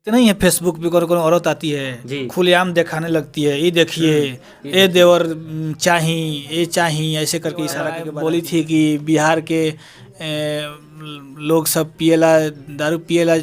नहीं है फेसबुक पे कौन औरत आती जी। है खुलेआम दिखाने लगती है, ये देखिए ये देवर चाही ये चाही ऐसे करके इशारा करके बोली थी कि बिहार के लोग सब पियला दारू पियला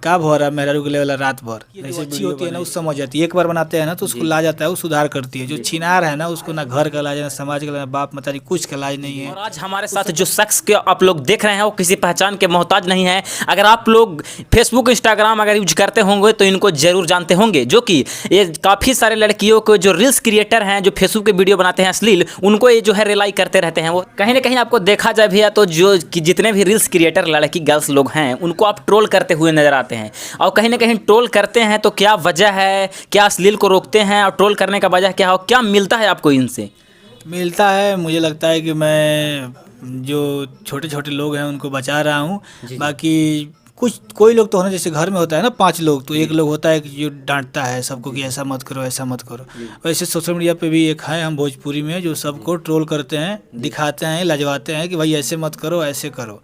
का भरा मेहरारू के लेवला रात भर ऐसे अच्छी होती है ना, उस समझ जाती है। एक बार बनाते हैं ना तो उसको ला जाता है, वो सुधार करती है। जो छिनार है ना उसको ना घर का लाज ना समाज का लाज, बाप मतारी कुछ का लाज नहीं है। और आज हमारे साथ जो शख्स के आप लोग देख रहे हैं वो किसी पहचान के मोहताज नहीं है। अगर आप लोग फेसबुक इंस्टाग्राम अगर यूज करते होंगे तो इनको जरूर जानते होंगे, जो कि ये काफ़ी सारे लड़कियों को जो रील्स क्रिएटर हैं जो फेसबुक पे वीडियो बनाते हैं अश्लील, उनको ये जो है रिलाई करते रहते हैं। वो कहीं ना कहीं आपको देखा जाए भैया तो जो कि जितने भी रील्स क्रिएटर लड़की गर्ल्स लोग हैं उनको आप ट्रोल करते हुए नजर आते हैं। और कहीं ना कहीं ट्रोल करते हैं तो क्या वजह है, क्या अश्लील को रोकते हैं और ट्रोल करने का वजह क्या है और क्या मिलता है आपको इनसे? मिलता है, मुझे लगता है कि मैं जो छोटे छोटे लोग हैं उनको बचा रहा हूँ। बाकी कुछ कोई लोग तो होना, जैसे घर में होता है ना 5 लोग, तो एक लोग होता है कि जो डांटता है सबको कि ऐसा मत करो ऐसा मत करो। वैसे सोशल मीडिया पे भी एक है हम भोजपुरी में जो सबको ट्रोल करते हैं, दिखाते हैं, लजवाते हैं कि भाई ऐसे मत करो ऐसे करो।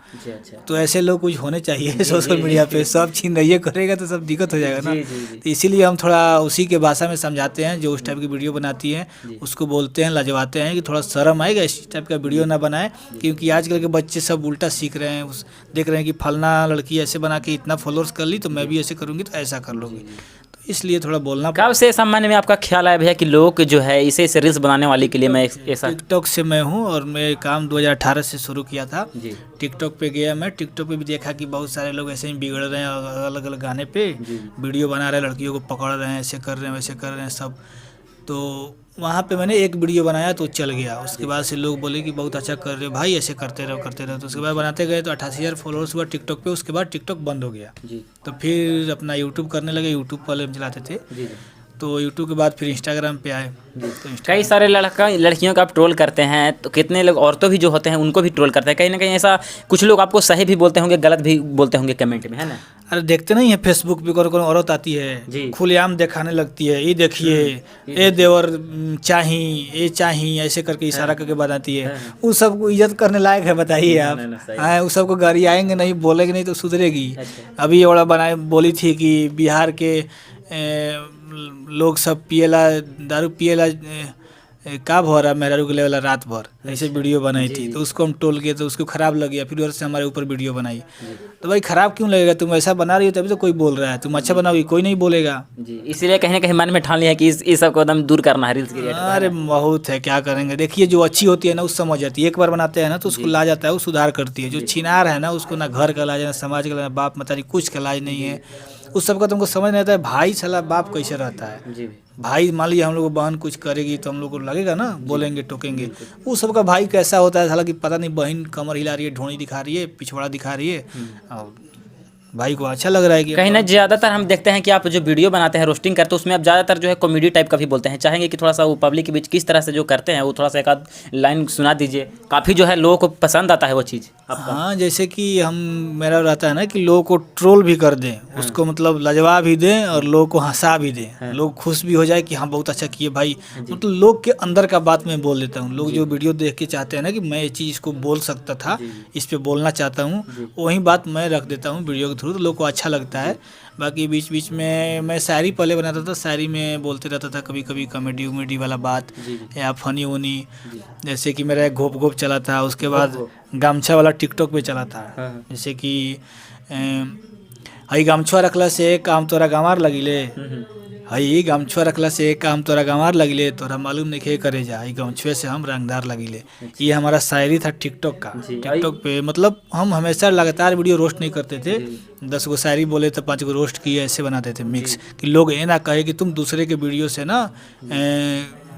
तो ऐसे लोग कुछ होने चाहिए सोशल मीडिया पे। सब छीन रही करेगा तो सब दिक्कत हो जाएगा ना। तो इसीलिए हम थोड़ा उसी के भाषा में समझाते हैं, जो उस टाइप की वीडियो बनाती हैं उसको बोलते हैं, लजवाते हैं कि थोड़ा शर्म आएगा, इस टाइप का वीडियो ना बनाए। क्योंकि आजकल के बच्चे सब उल्टा सीख रहे हैं, देख रहे हैं कि फलना लड़की ऐसे बना के इतना फॉलोअर्स कर ली तो मैं भी ऐसे करूँगी तो ऐसा कर लूँगी। तो इसलिए थोड़ा बोलना। कब से सामान्य में आपका ख्याल आया भैया कि लोगों के जो है इसे रील्स बनाने वाले के लिए मैं ऐसा? टिकटॉक से मैं हूँ और मैं काम 2018 से शुरू किया था। टिकटॉक पे गया मैं, टिकटॉक पे भी देखा कि बहुत सारे लोग ऐसे ही बिगड़ रहे हैं, अलग अलग गाने पे वीडियो बना रहे हैं, लड़कियों को पकड़ रहे हैं, ऐसे कर रहे हैं वैसे कर रहे हैं सब। तो वहाँ पे मैंने एक वीडियो बनाया तो चल गया। उसके बाद से लोग बोले कि बहुत अच्छा कर रहे हो भाई, ऐसे करते रहो। तो उसके बाद बनाते गए तो 88,000 फॉलोअर्स हुआ टिकटॉक पे। उसके बाद टिकटॉक बंद हो गया तो फिर अपना यूट्यूब करने लगे। यूट्यूब पहले हम चलाते थे, तो यूट्यूब के बाद फिर इंस्टाग्राम पे आए। तो कई सारे लड़कियों का आप ट्रोल करते हैं तो कितने लोग औरतों भी जो होते हैं उनको भी ट्रोल करते हैं। कहीं ना कहीं ऐसा कुछ लोग आपको सही भी बोलते होंगे, गलत भी बोलते होंगे कमेंट में, है ना? अरे देखते नहीं है फेसबुक पे कौन औरत आती है खुलेआम दिखाने लगती है, ये देखिए ये देवर चाही ये चाही ऐसे करके इशारा करके बताती है। उस सबको इज्जत करने लायक है बताइए आप? हाँ, उस सबको गाड़ी आएंगे नहीं, बोलेंगे नहीं तो सुधरेगी। अभी ये बड़ा बनाए बोली थी कि बिहार के लोग सब पियला दारू पियला का भरा मेहरारू के लेवला रात भर ऐसे वीडियो बनाई थी। तो उसको हम टोल किए तो उसको ख़राब लग गया, फिर से हमारे ऊपर वीडियो बनाई। तो भाई ख़राब क्यों लगेगा? तुम ऐसा बना रही हो तभी तो कोई बोल रहा है, तुम अच्छा बनाओगी कोई नहीं बोलेगा। इसीलिए कहीं ना कहीं मन में ठान लिया कि इस सब को एकदम दूर करना है रील्स की। अरे बहुत है, क्या करेंगे। देखिए जो अच्छी होती है ना उस समझ जाती है। एक बार बनाते हैं ना तो उसको ला जाता है, वो सुधार करती है। जो छिनार है ना उसको ना घर का लाज ना समाज का लाज, बाप मतारी कुछ का लाज नहीं है। उस सब का तुमको समझ नहीं आता है। भाई साला बाप कैसे रहता है? भाई मान लीजिए हम लोग को बहन कुछ करेगी तो हम लोग को लगेगा ना, बोलेंगे टोकेंगे। वो सबका भाई कैसा होता है हालांकि पता नहीं, बहन कमर हिला रही है, ढोनी दिखा रही है, पिछवाड़ा दिखा रही है और भाई को अच्छा लग रहा है कि कहीं ना ज़्यादातर हम देखते हैं कि आप जो वीडियो बनाते हैं रोस्टिंग करते हैं उसमें आप ज़्यादातर जो है कॉमेडी टाइप का भी बोलते हैं। चाहेंगे कि थोड़ा सा वो पब्लिक के बीच किस तरह से जो करते हैं वो थोड़ा सा एक आध लाइन सुना दीजिए, काफ़ी जो है लोगों को पसंद आता है वो चीज़ आपका। हाँ, जैसे कि मेरा रहता है ना कि लोगों को ट्रोल भी कर दें, उसको मतलब लजवा भी दें और लोगों को हंसा भी दें, लोग खुश भी हो जाए कि हाँ बहुत अच्छा किए भाई। मतलब लोग के अंदर का बात मैं बोल देता हूँ। लोग जो वीडियो देख के चाहते हैं ना कि मैं ये चीज़ को बोल सकता था, इस पे बोलना चाहता हूँ, वही बात मैं रख देता हूँ वीडियो के थ्रू, तो लोग को अच्छा लगता है। बाकी बीच बीच में मैं शायरी पहले बनाता था, शायरी में बोलते रहता था कभी कभी कॉमेडी उमेडी वाला बात या फनी वनी। जैसे कि मेरा एक घोप घोप चला था, उसके बाद गामछा वाला टिकटॉक पे चला था। जैसे कि हई गामछुआ रखला से काम तोरा गंवार लगिले, हई गामछुआ रखला से काम तोरा गंवार लगिले, तोरा मालूम नहीं खे करे जा, हई गामछुए से हम रंगदार लगिले। ये हमारा शायरी था टिकटॉक का। टिकटॉक पे मतलब हम हमेशा लगातार वीडियो रोस्ट नहीं करते थे। 10 गो शायरी बोले तो 5 गो रोस्ट किए, ऐसे बनाते थे मिक्स, कि लोग ये ना कहे कि तुम दूसरे के वीडियो से ना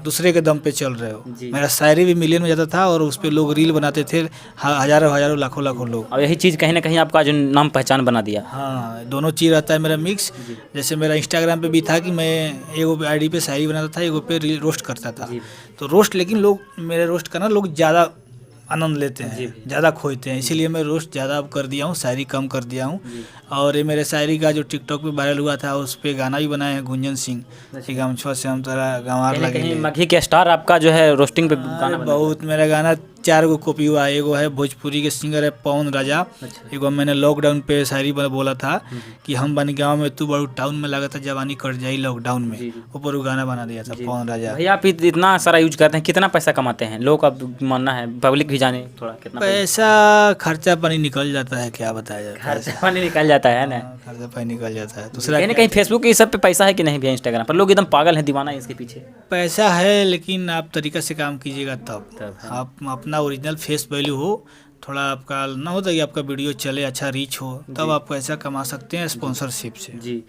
दूसरे के दम पे चल रहे हो। मेरा शायरी भी मिलियन में जाता था और उस पर लोग रील बनाते थे, हज़ारों हज़ारों लाखों लाखों लोग। और यही चीज़ कहीं ना कहीं आपका जो नाम पहचान बना दिया। हाँ, दोनों चीज़ रहता है मेरा मिक्स। जैसे मेरा इंस्टाग्राम पे भी था कि मैं एगो आईडी पे शायरी बनाता था, एगो पे रोस्ट करता था। तो रोस्ट, लेकिन लोग मेरे रोस्ट का ना लोग ज़्यादा आनंद लेते हैं, ज़्यादा खोजते हैं, इसीलिए मैं रोस्ट ज़्यादा अब कर दिया हूँ, शायरी कम कर दिया हूँ। और ये मेरे शायरी का जो टिकटॉक पे वायरल हुआ था उस पर गाना भी बनाए हैं गुंजन सिंह कि गामछुआ से हम तोरा गंवार लगे। मघी के स्टार आपका जो है रोस्टिंग पे गाना बहुत मेरा गाना 4 गो कॉपी हुआ। एगो है भोजपुरी के सिंगर है पवन राजा। अच्छा। एगो मैंने लॉकडाउन पे शायरी बोला था कि हम बन गाँव में तू बड़ू टाउन में लगा था जवानी कट जाई लॉकडाउन में, जी, जी। ऊपर वो गाना बना दिया था पवन राजा। भैया आप इतना सारा यूज करते हैं, कितना पैसा कमाते हैं? लोग का मानना है, पब्लिक भी जाने थोड़ा कितना पैसा खर्चा पानी निकल जाता है, क्या बताया जाए। खर्चा पानी निकल जाता है ना। खर्चा पानी निकल जाता है। दूसरा कहीं ना कहीं फेसबुक ये सब पे पैसा है कि नहीं भैया? इंस्टाग्राम पर लोग एकदम पागल है, दीवाना है इसके पीछे। पैसा है, लेकिन आप तरीका से काम कीजिएगा तब है। आप अपना ओरिजिनल फेस वैल्यू हो, थोड़ा आपका ना होता कि आपका वीडियो चले, अच्छा रीच हो, तब आप पैसा कमा सकते हैं स्पॉन्सरशिप से। जी।